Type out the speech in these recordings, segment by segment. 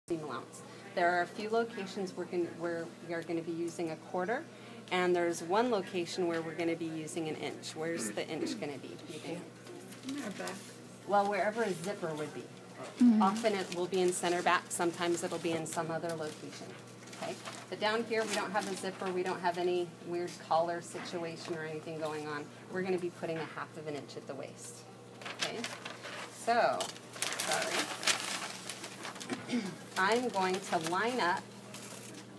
seam allowance. There are a few locations where we are going to be using 1/4, and there's one location where we're going to be using 1 inch. Where's the inch going to be, you think? Well, wherever a zipper would be. Often it will be in center back, sometimes it'll be in some other location. Okay? But down here we don't have a zipper, we don't have any weird collar situation or anything going on. We're going to be putting 1/2 inch at the waist. Okay? So, sorry. I'm going to line up,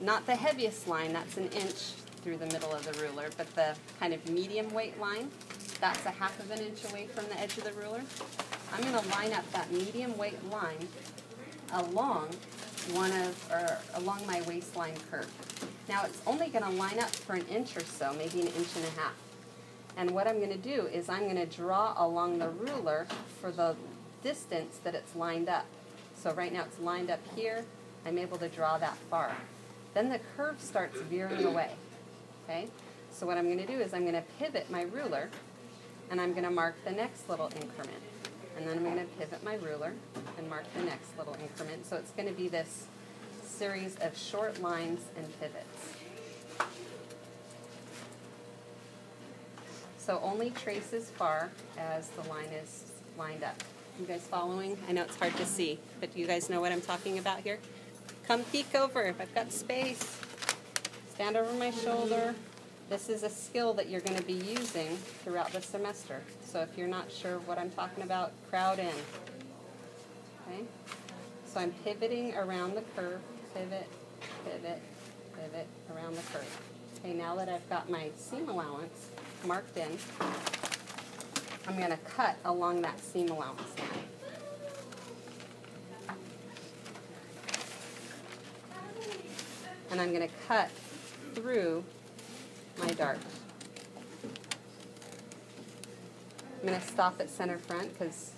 not the heaviest line, that's 1 inch through the middle of the ruler, but the kind of medium weight line, that's 1/2 inch away from the edge of the ruler. I'm going to line up that medium weight line along along my waistline curve. Now it's only going to line up for 1 inch or so, maybe 1.5 inches. And what I'm going to do is I'm going to draw along the ruler for the distance that it's lined up. So right now it's lined up here. I'm able to draw that far. Then the curve starts veering away. Okay? So what I'm going to do is I'm going to pivot my ruler, and I'm going to mark the next little increment. And then I'm going to pivot my ruler and mark the next little increment. So it's going to be this series of short lines and pivots. So only trace as far as the line is lined up. You guys following? I know it's hard to see, but do you guys know what I'm talking about here? Come peek over if I've got space. Stand over my shoulder. This is a skill that you're going to be using throughout the semester. So if you're not sure what I'm talking about, crowd in. Okay? So I'm pivoting around the curve. Pivot, pivot, pivot around the curve. Okay, now that I've got my seam allowance marked in, I'm going to cut along that seam allowance line. And I'm going to cut through my dart. I'm going to stop at center front because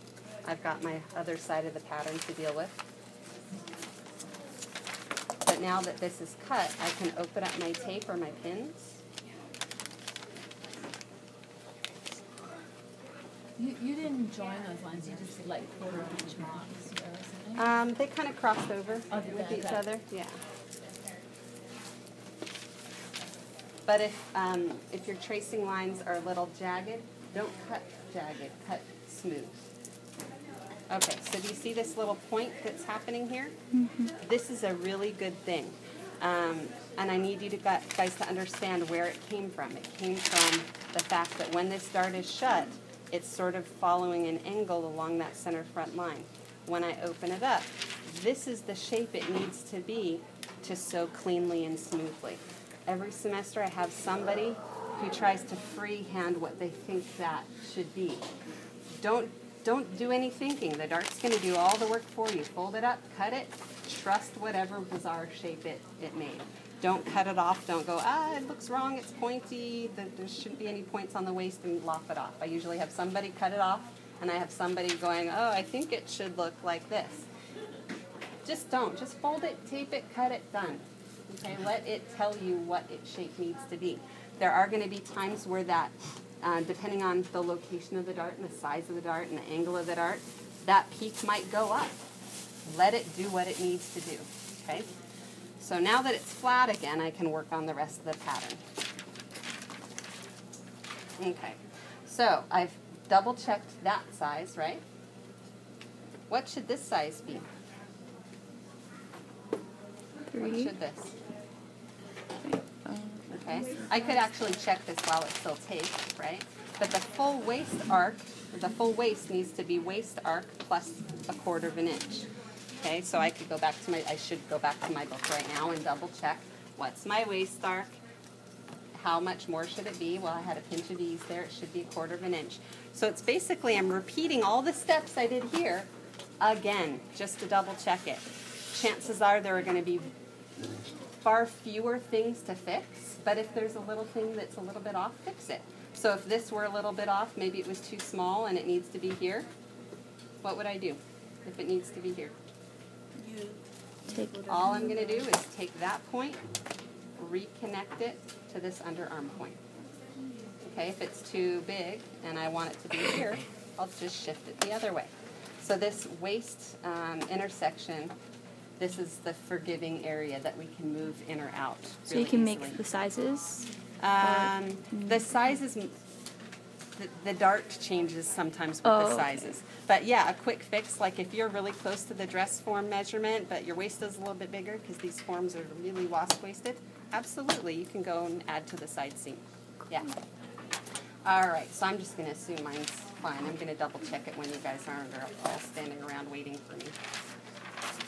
I've got my other side of the pattern to deal with. But now that this is cut, I can open up my tape or my pins. You didn't join those lines, you just did like 1/4 inch marks or something? They kind of crossed over with each other, yeah. But if your tracing lines are a little jagged, don't cut jagged, cut smooth. Okay, so do you see this little point that's happening here? Mm-hmm. This is a really good thing. And I need you guys to understand where it came from. It came from the fact that when this dart is shut, it's sort of following an angle along that center front line. When I open it up, this is the shape it needs to be to sew cleanly and smoothly. Every semester I have somebody who tries to freehand what they think that should be. Don't do any thinking. The dart's going to do all the work for you. Fold it up, cut it, trust whatever bizarre shape it made. Don't cut it off. Don't go, it looks wrong, it's pointy, there shouldn't be any points on the waist, and lop it off. I usually have somebody cut it off, and I have somebody going, I think it should look like this. Just don't. Just fold it, tape it, cut it, done. Okay, let it tell you what its shape needs to be. There are going to be times where that, depending on the location of the dart and the size of the dart and the angle of the dart, that peak might go up. Let it do what it needs to do. Okay? So now that it's flat again, I can work on the rest of the pattern. Okay, so I've double checked that size, right? What should this size be? 3. What should this? Okay, I could actually check this while it's still taped, right? But the full waist arc, the full waist needs to be waist arc plus 1/4 inch. Okay, so I should go back to my book right now and double check what's my waist arc, how much more should it be? Well, I had a pinch of ease there, it should be 1/4 inch. So it's basically, I'm repeating all the steps I did here again, just to double check it. Chances are there are going to be far fewer things to fix, but if there's a little thing that's a little bit off, fix it. So if this were a little bit off, maybe it was too small and it needs to be here, what would I do if it needs to be here? All I'm going to do is take that point, reconnect it to this underarm point. Okay, if it's too big and I want it to be here, I'll just shift it the other way. So this waist intersection this is the forgiving area that we can move in or out. So really you can easily. make the sizes? The sizes, the dart changes sometimes with the Okay. sizes. But yeah, a quick fix, like if you're really close to the dress form measurement, but your waist is a little bit bigger because these forms are really wasp-waisted, absolutely, you can go and add to the side seam. Yeah. All right, so I'm just going to assume mine's fine. I'm going to double check it when you guys aren't all standing around waiting for me.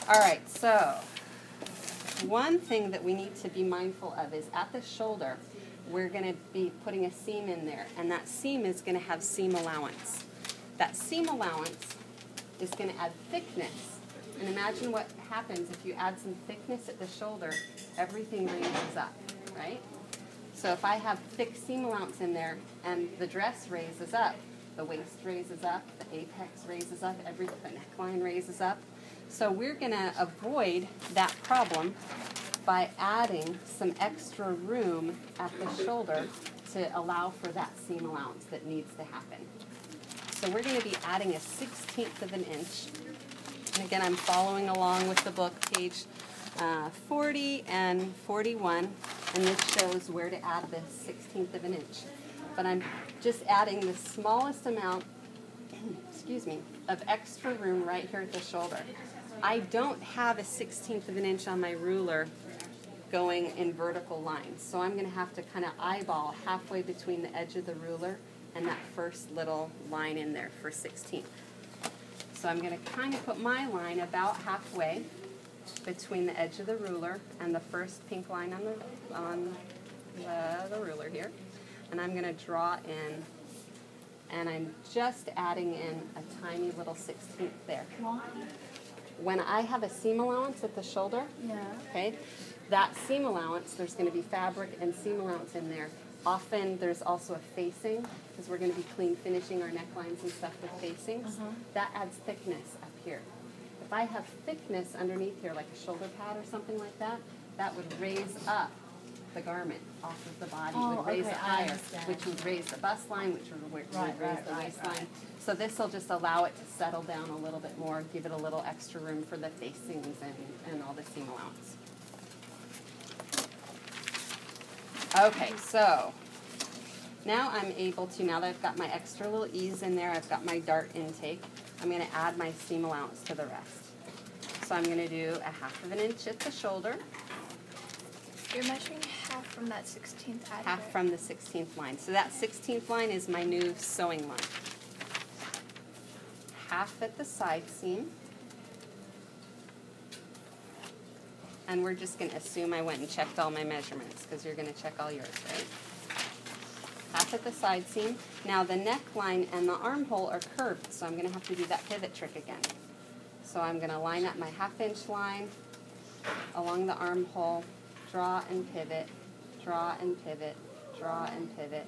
All right, so one thing that we need to be mindful of is at the shoulder, we're going to be putting a seam in there, and that seam is going to have seam allowance. That seam allowance is going to add thickness. And imagine what happens if you add some thickness at the shoulder, everything raises up, right? So if I have thick seam allowance in there and the dress raises up, the waist raises up, the apex raises up, the neckline raises up. So we're going to avoid that problem by adding some extra room at the shoulder to allow for that seam allowance that needs to happen. So we're going to be adding a 1/16 of an inch. And again, I'm following along with the book, page 40 and 41, and this shows where to add the 1/16 of an inch. But I'm just adding the smallest amount, excuse me, of extra room right here at the shoulder. I don't have a 1/16 of an inch on my ruler going in vertical lines, so I'm going to have to kind of eyeball halfway between the edge of the ruler and that first little line in there for 1/16. So I'm going to kind of put my line about halfway between the edge of the ruler and the first pink line on the ruler here. And I'm going to draw in, and I'm just adding in a tiny little 1/16 there. Why? When I have a seam allowance at the shoulder, Yeah. okay, that seam allowance, there's going to be fabric and seam allowance in there. Often there's also a facing, because we're going to be clean finishing our necklines and stuff with facings. That adds thickness up here. If I have thickness underneath here, like a shoulder pad or something like that, that would raise up the garment off of the body, would raise it higher, which would raise the bust line, which would raise the waistline. So this will just allow it to settle down a little bit more, give it a little extra room for the facings and all the seam allowance. Okay, so now I'm able to, now that I've got my extra little ease in there, I've got my dart intake, I'm going to add my seam allowance to the rest. So I'm going to do a 1/2 of an inch at the shoulder. You're measuring half from that 16th out of Half it. from the 16th line. So that 16th line is my new sewing line. 1/2 at the side seam. And we're just going to assume I went and checked all my measurements, because you're going to check all yours, right? 1/2 at the side seam. Now the neckline and the armhole are curved, so I'm going to have to do that pivot trick again. So I'm going to line up my 1/2 inch line along the armhole, draw and pivot, draw and pivot, draw and pivot,